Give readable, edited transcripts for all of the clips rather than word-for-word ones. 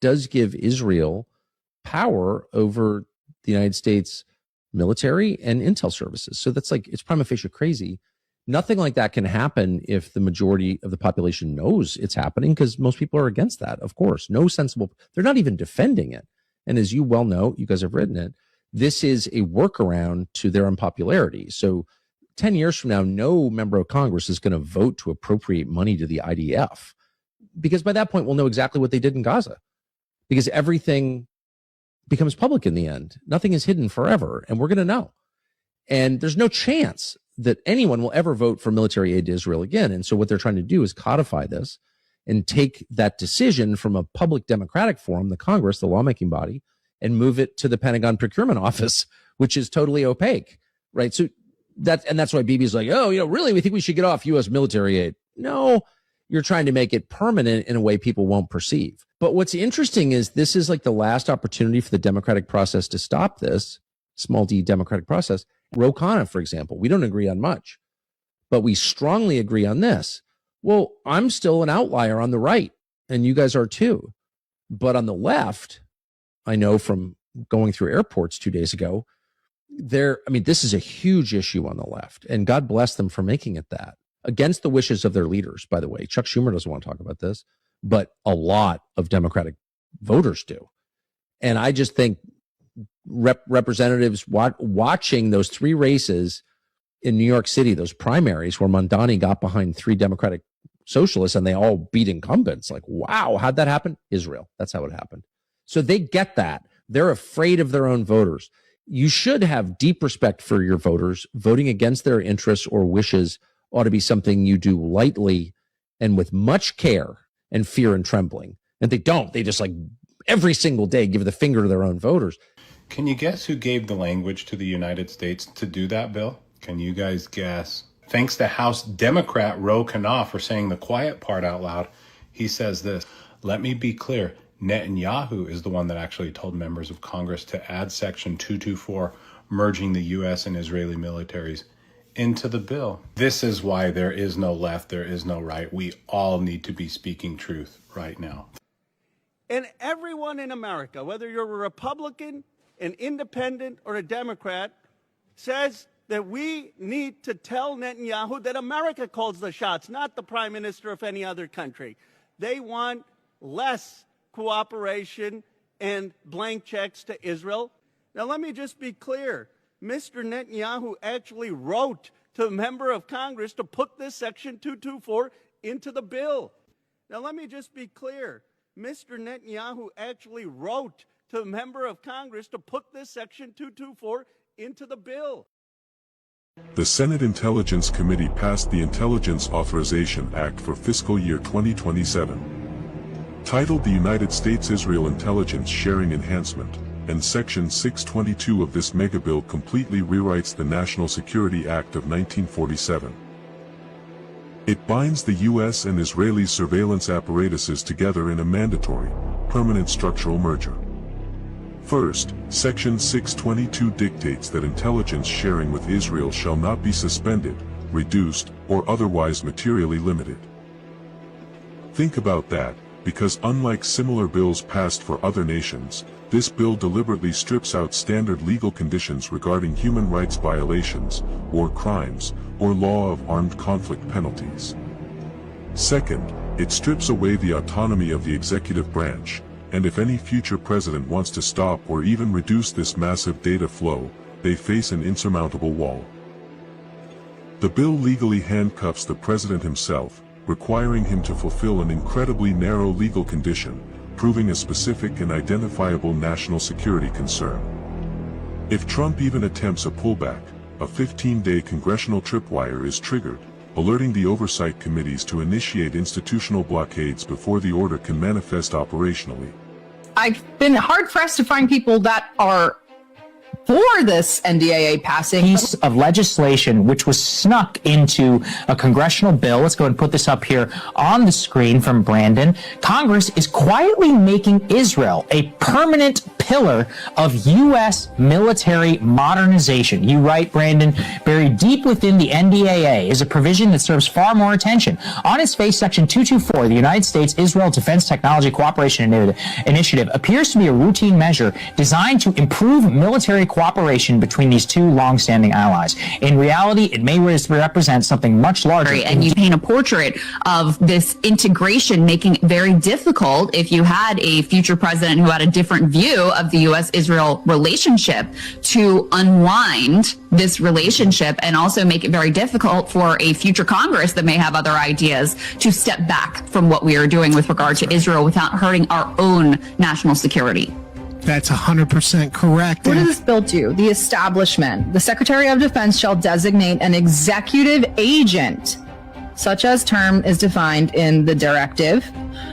does give Israel power over the United States military and intel services. So that's like, it's prima facie crazy. Nothing like that can happen if the majority of the population knows it's happening, because most people are against that, of course. No sensible, they're not even defending it. And as you well know, you guys have written it, this is a workaround to their unpopularity. So 10 years from now, no member of Congress is going to vote to appropriate money to the IDF, because by that point, we'll know exactly what they did in Gaza, because everything becomes public in the end. Nothing is hidden forever, and we're going to know. And there's no chance that anyone will ever vote for military aid to Israel again. And so what they're trying to do is codify this and take that decision from a public democratic forum, the Congress, the lawmaking body, and move it to the Pentagon Procurement Office, which is totally opaque, right? So that's why Bibi's like, oh, really, we think we should get off U.S. military aid. No, you're trying to make it permanent in a way people won't perceive. But what's interesting is this is like the last opportunity for the democratic process to stop this, small d democratic process. Ro Khanna, for example, we don't agree on much, but we strongly agree on this. Well, I'm still an outlier on the right, and you guys are too. But on the left, I know from going through airports 2 days ago, this is a huge issue on the left, and God bless them for making it that, against the wishes of their leaders, by the way. Chuck Schumer doesn't want to talk about this, but a lot of Democratic voters do. And I just think representatives watching those three races in New York City, those primaries where Mamdani got behind three Democratic socialists and they all beat incumbents, like, wow, how'd that happen? Israel. That's how it happened. So they get that. They're afraid of their own voters. You should have deep respect for your voters. Voting against their interests or wishes ought to be something you do lightly and with much care and fear and trembling. And they don't. They just, like, every single day give the finger to their own voters. Can you guess who gave the language to the United States to do that, Bill? Can you guys guess? Thanks to House Democrat Ro Khanna for saying the quiet part out loud. He says this: let me be clear. Netanyahu is the one that actually told members of Congress to add Section 224, merging the U.S. and Israeli militaries, into the bill. This is why there is no left, there is no right. We all need to be speaking truth right now. And everyone in America, whether you're a Republican, an independent, or a Democrat, says that we need to tell Netanyahu that America calls the shots, not the prime minister of any other country. They want less cooperation and blank checks to Israel. Now, let me just be clear. Mr. Netanyahu actually wrote to a member of Congress to put this Section 224 into the bill. Now, let me just be clear. Mr. Netanyahu actually wrote to a member of Congress to put this Section 224 into the bill. The Senate Intelligence Committee passed the Intelligence Authorization Act for fiscal year 2027. Titled the United States-Israel Intelligence Sharing Enhancement, and Section 622 of this megabill completely rewrites the National Security Act of 1947. It binds the U.S. and Israeli surveillance apparatuses together in a mandatory, permanent structural merger. First, Section 622 dictates that intelligence sharing with Israel shall not be suspended, reduced, or otherwise materially limited. Think about that, because unlike similar bills passed for other nations, this bill deliberately strips out standard legal conditions regarding human rights violations, war crimes, or law of armed conflict penalties. Second, it strips away the autonomy of the executive branch, and if any future president wants to stop or even reduce this massive data flow, they face an insurmountable wall. The bill legally handcuffs the president himself, requiring him to fulfill an incredibly narrow legal condition, proving a specific and identifiable national security concern. If Trump even attempts a pullback, a 15-day congressional tripwire is triggered, alerting the oversight committees to initiate institutional blockades before the order can manifest operationally. I've been hard-pressed to find people that are for this NDAA passing. Piece of legislation which was snuck into a congressional bill. Let's go and put this up here on the screen from Brandon. Congress is quietly making Israel a permanent pillar of U.S. military modernization. You write, Brandon, buried deep within the NDAA is a provision that serves far more attention. On its face, Section 224, the United States-Israel Defense Technology Cooperation Initiative, appears to be a routine measure designed to improve military cooperation between these two long-standing allies. In reality, it may represent something much larger. And you paint a portrait of this integration making it very difficult if you had a future president who had a different view of the U.S.-Israel relationship to unwind this relationship, and also make it very difficult for a future Congress that may have other ideas to step back from what we are doing with regard to Israel without hurting our own national security. That's 100% correct. What does this bill do? The establishment. The Secretary of Defense shall designate an executive agent, such as term is defined in the directive,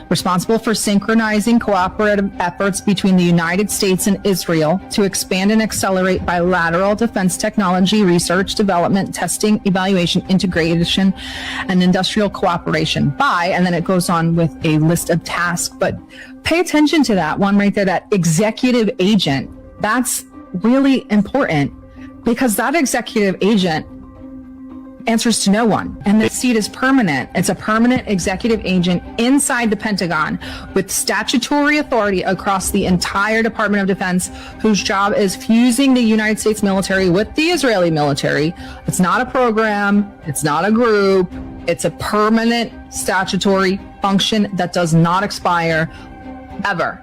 responsible for synchronizing cooperative efforts between the United States and Israel to expand and accelerate bilateral defense technology, research, development, testing, evaluation, integration, and industrial cooperation by, and then it goes on with a list of tasks, but pay attention to that one right there, that executive agent. That's really important because that executive agent answers to no one. And the seat is permanent. It's a permanent executive agent inside the Pentagon with statutory authority across the entire Department of Defense, whose job is fusing the United States military with the Israeli military. It's not a program. It's not a group. It's a permanent statutory function that does not expire ever.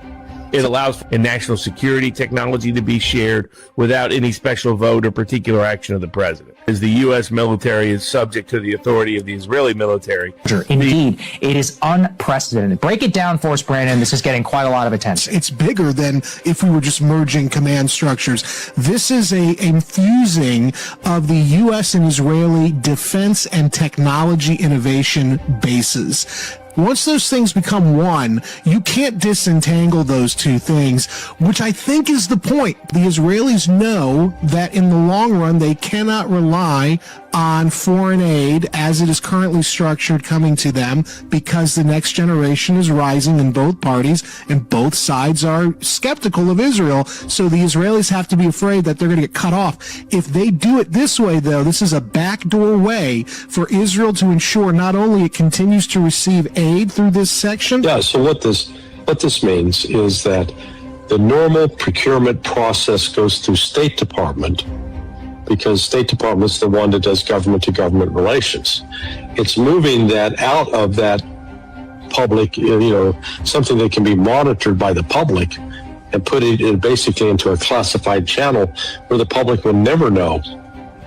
It allows for national security technology to be shared without any special vote or particular action of the president, as the U.S. military is subject to the authority of the Israeli military. Indeed, it is unprecedented. Break it down for us, Brandon. This is getting quite a lot of attention. It's bigger than if we were just merging command structures. This is a fusing of the U.S. and Israeli defense and technology innovation bases. Once those things become one, you can't disentangle those two things, which I think is the point. The Israelis know that in the long run, they cannot rely on foreign aid as it is currently structured coming to them, because the next generation is rising in both parties and both sides are skeptical of Israel. So the Israelis have to be afraid that they're going to get cut off. If they do it this way, though, this is a backdoor way for Israel to ensure not only it continues to receive aid through this section. Yeah, so what this means is that the normal procurement process goes through State Department, because State Department's the one that does government-to-government relations. It's moving that out of that public, something that can be monitored by the public, and put it basically into a classified channel where the public will never know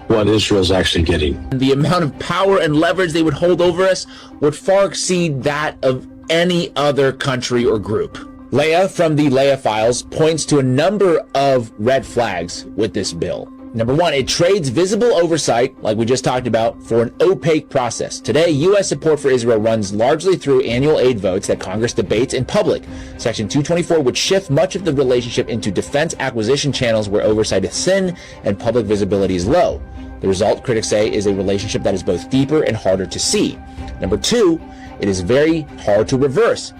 what Israel's actually getting. The amount of power and leverage they would hold over us would far exceed that of any other country or group. Leah from the Leah files points to a number of red flags with this bill. Number one, it trades visible oversight, like we just talked about, for an opaque process. Today, U.S. support for Israel runs largely through annual aid votes that Congress debates in public. Section 224 would shift much of the relationship into defense acquisition channels where oversight is thin and public visibility is low. The result, critics say, is a relationship that is both deeper and harder to see. Number two, it is very hard to reverse.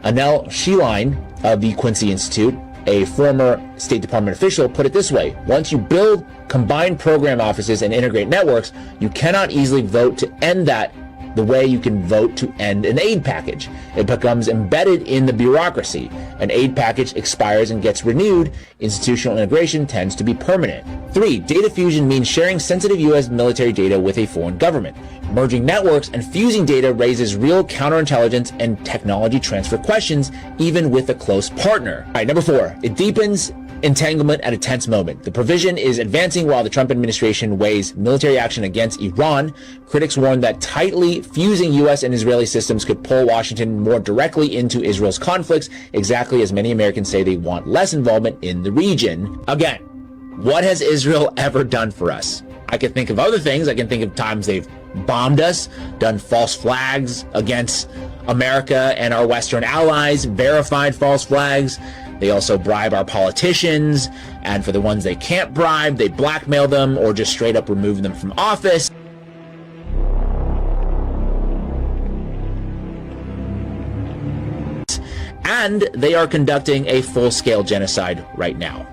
Anel Sheline of the Quincy Institute, a former State Department official, put it this way: once you build combined program offices and integrate networks, you cannot easily vote to end that the way you can vote to end an aid package. It becomes embedded in the bureaucracy. An aid package expires and gets renewed. Institutional integration tends to be permanent. 3. Data fusion means sharing sensitive U.S. military data with a foreign government. Merging networks and fusing data raises real counterintelligence and technology transfer questions, even with a close partner. All right, number 4. It deepens entanglement at a tense moment. The provision is advancing while the Trump administration weighs military action against Iran. Critics warn that tightly fusing U.S. and Israeli systems could pull Washington more directly into Israel's conflicts, exactly as many Americans say they want less involvement in the region. Again, what has Israel ever done for us? I can think of other things. I can think of times they've bombed us, done false flags against America and our Western allies, verified false flags. They also bribe our politicians, and for the ones they can't bribe, they blackmail them or just straight up remove them from office. and they are conducting a full-scale genocide right now.